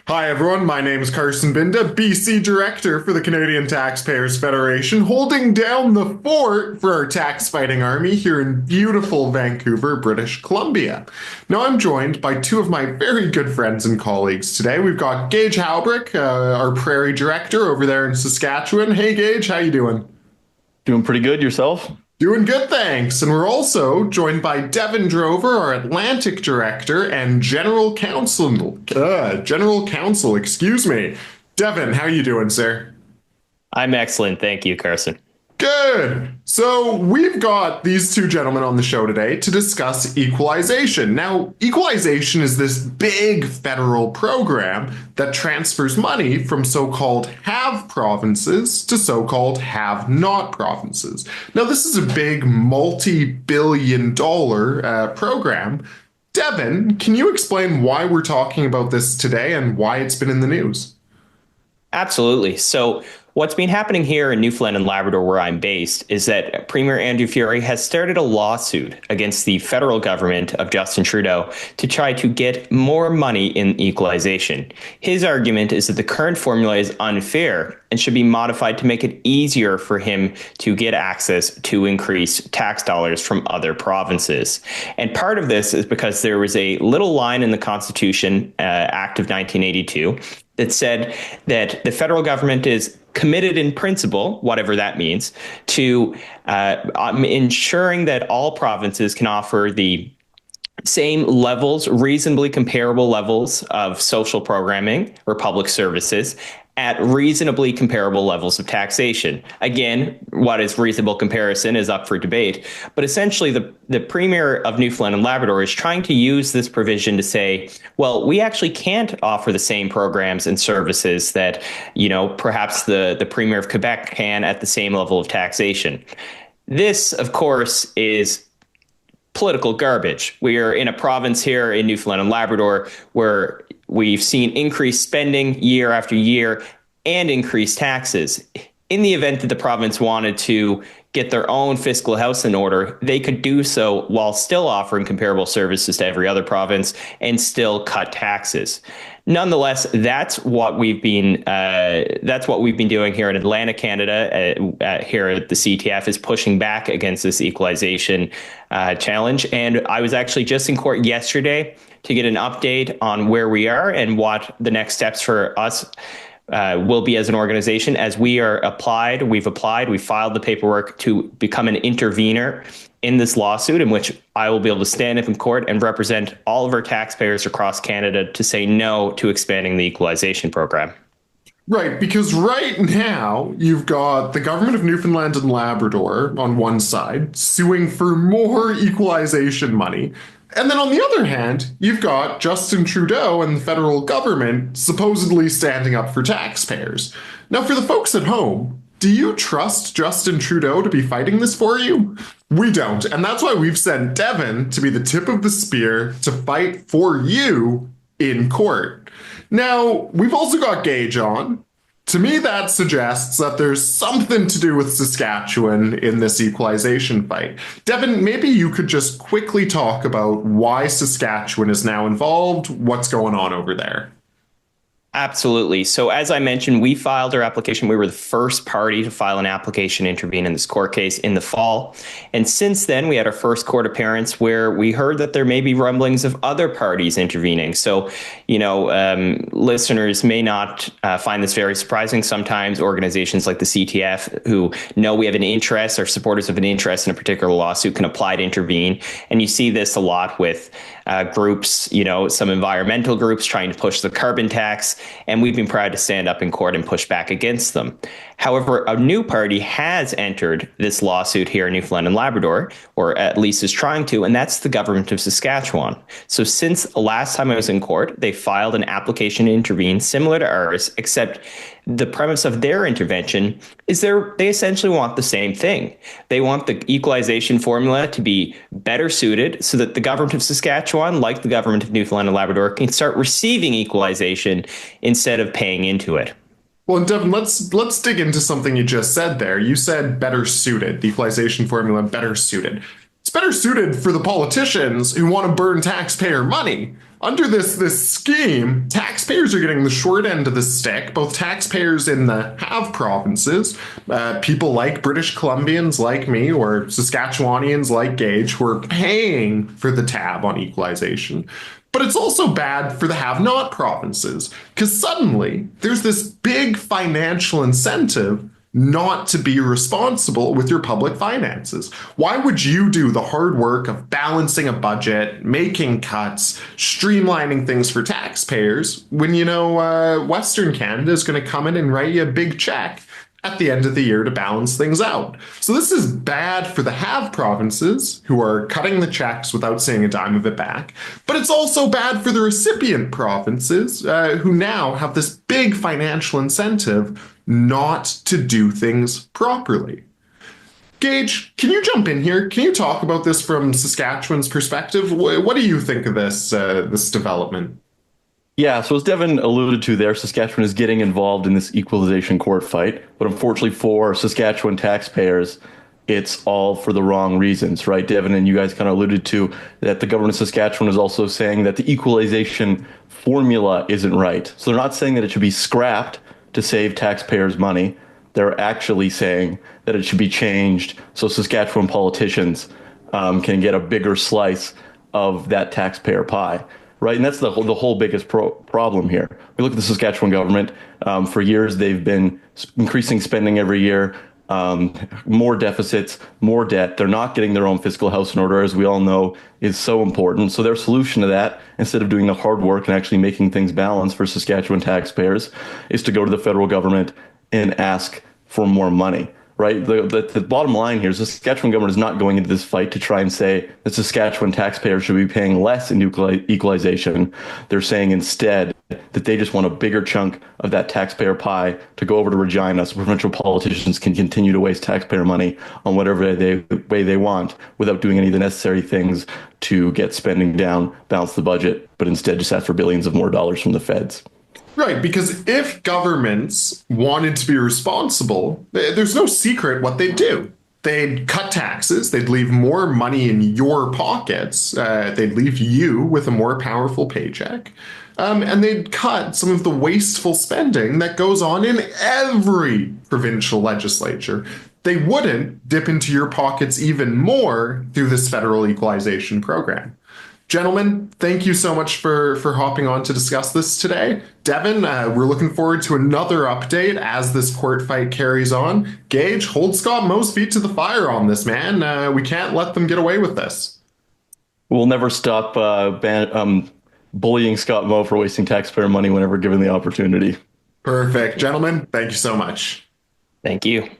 Hi everyone, my name is Carson Binda, BC Director for the Canadian Taxpayers Federation, holding down the fort for our tax fighting army here in beautiful Vancouver, British Columbia. Now I'm joined by two of my very good friends and colleagues today. We've got Gage Haubrich, our Prairie Director over there in Saskatchewan. Hey Gage, how you doing? Doing pretty good yourself? Doing good, thanks. And we're also joined by Devin Drover, our Atlantic Director and General Counsel, excuse me. Devin, how you doing, sir? I'm excellent. Thank you, Carson. Good. So we've got these two gentlemen on the show today to discuss equalization. Now, equalization is this big federal program that transfers money from so-called have provinces to so-called have not provinces. Now, this is a big multi-billion dollar program. Devin, can you explain why we're talking about this today and why it's been in the news? Absolutely. So, what's been happening here in Newfoundland and Labrador, where I'm based, is that Premier Andrew Furey has started a lawsuit against the federal government of Justin Trudeau to try to get more money in equalization. His argument is that the current formula is unfair and should be modified to make it easier for him to get access to increased tax dollars from other provinces. And part of this is because there was a little line in the Constitution, Act of 1982, that said that the federal government is committed in principle, whatever that means, to ensuring that all provinces can offer the same levels, reasonably comparable levels of social programming or public services at reasonably comparable levels of taxation. Again, what is reasonable comparison is up for debate, but essentially the Premier of Newfoundland and Labrador is trying to use this provision to say, well, we actually can't offer the same programs and services that, perhaps the Premier of Quebec can at the same level of taxation. This, of course, is political garbage. We are in a province here in Newfoundland and Labrador where we've seen increased spending year after year and increased taxes. In the event that the province wanted to get their own fiscal house in order, they could do so while still offering comparable services to every other province and still cut taxes. Nonetheless, that's what we've been doing here in Atlantic Canada. Here at the CTF is pushing back against this equalization challenge. And I was actually just in court yesterday to get an update on where we are and what the next steps for us will be as an organization. As we we filed the paperwork to become an intervener in this lawsuit, in which I will be able to stand up in court and represent all of our taxpayers across Canada to say no to expanding the equalization program. Right, because right now you've got the government of Newfoundland and Labrador on one side suing for more equalization money. And then on the other hand, you've got Justin Trudeau and the federal government supposedly standing up for taxpayers. Now, for the folks at home, do you trust Justin Trudeau to be fighting this for you? We don't. And that's why we've sent Devin to be the tip of the spear to fight for you in court. Now, we've also got Gage on. To me, that suggests that there's something to do with Saskatchewan in this equalization fight. Devin, maybe you could just quickly talk about why Saskatchewan is now involved, what's going on over there. Absolutely. So as I mentioned, we filed our application. We were the first party to file an application to intervene in this court case in the fall. And since then, we had our first court appearance where we heard that there may be rumblings of other parties intervening. So, listeners may not find this very surprising. Sometimes organizations like the CTF, who know we have an interest or supporters of an interest in a particular lawsuit, can apply to intervene. And you see this a lot with groups, some environmental groups trying to push the carbon tax. And we've been proud to stand up in court and push back against them. However, a new party has entered this lawsuit here in Newfoundland and Labrador, or at least is trying to, and that's the government of Saskatchewan. So since the last time I was in court, they filed an application to intervene similar to ours, except the premise of their intervention is they essentially want the same thing. They want the equalization formula to be better suited so that the government of Saskatchewan, like the government of Newfoundland and Labrador, can start receiving equalization instead of paying into it. Well, Devin, let's dig into something you just said there. You said better suited, the equalization formula better suited. It's better suited for the politicians who want to burn taxpayer money. under this scheme, taxpayers are getting the short end of the stick. Both taxpayers in the have provinces, people like British Columbians like me, or Saskatchewanians like Gage, who are paying for the tab on equalization. But it's also bad for the have not provinces, because suddenly there's this big financial incentive not to be responsible with your public finances. Why would you do the hard work of balancing a budget, making cuts, streamlining things for taxpayers when you know Western Canada is going to come in and write you a big check at the end of the year to balance things out? So this is bad for the have provinces who are cutting the checks without seeing a dime of it back, but it's also bad for the recipient provinces who now have this big financial incentive not to do things properly. Gage, can you jump in here? Can you talk about this from Saskatchewan's perspective? What do you think of this development? Yeah, so as Devin alluded to there, Saskatchewan is getting involved in this equalization court fight. But unfortunately for Saskatchewan taxpayers, it's all for the wrong reasons, right? Devin, and you guys kind of alluded to that the government of Saskatchewan is also saying that the equalization formula isn't right. So they're not saying that it should be scrapped to save taxpayers money. They're actually saying that it should be changed so Saskatchewan politicians can get a bigger slice of that taxpayer pie. Right, and that's the whole biggest problem here. We look at the Saskatchewan government. For years, they've been increasing spending every year, more deficits, more debt. They're not getting their own fiscal house in order, as we all know, is so important. So their solution to that, instead of doing the hard work and actually making things balance for Saskatchewan taxpayers, is to go to the federal government and ask for more money. Right. The bottom line here is the Saskatchewan government is not going into this fight to try and say that Saskatchewan taxpayers should be paying less in equalization. They're saying instead that they just want a bigger chunk of that taxpayer pie to go over to Regina so provincial politicians can continue to waste taxpayer money on whatever way they want without doing any of the necessary things to get spending down, balance the budget, but instead just ask for billions of more dollars from the feds. Right, because if governments wanted to be responsible, there's no secret what they'd do. They'd cut taxes, they'd leave more money in your pockets, they'd leave you with a more powerful paycheck, and they'd cut some of the wasteful spending that goes on in every provincial legislature. They wouldn't dip into your pockets even more through this federal equalization program. Gentlemen, thank you so much for hopping on to discuss this today. Devin, we're looking forward to another update as this court fight carries on. Gage, hold Scott Moe's feet to the fire on this, man. We can't let them get away with this. We'll never stop bullying Scott Moe for wasting taxpayer money whenever given the opportunity. Perfect. Gentlemen, thank you so much. Thank you.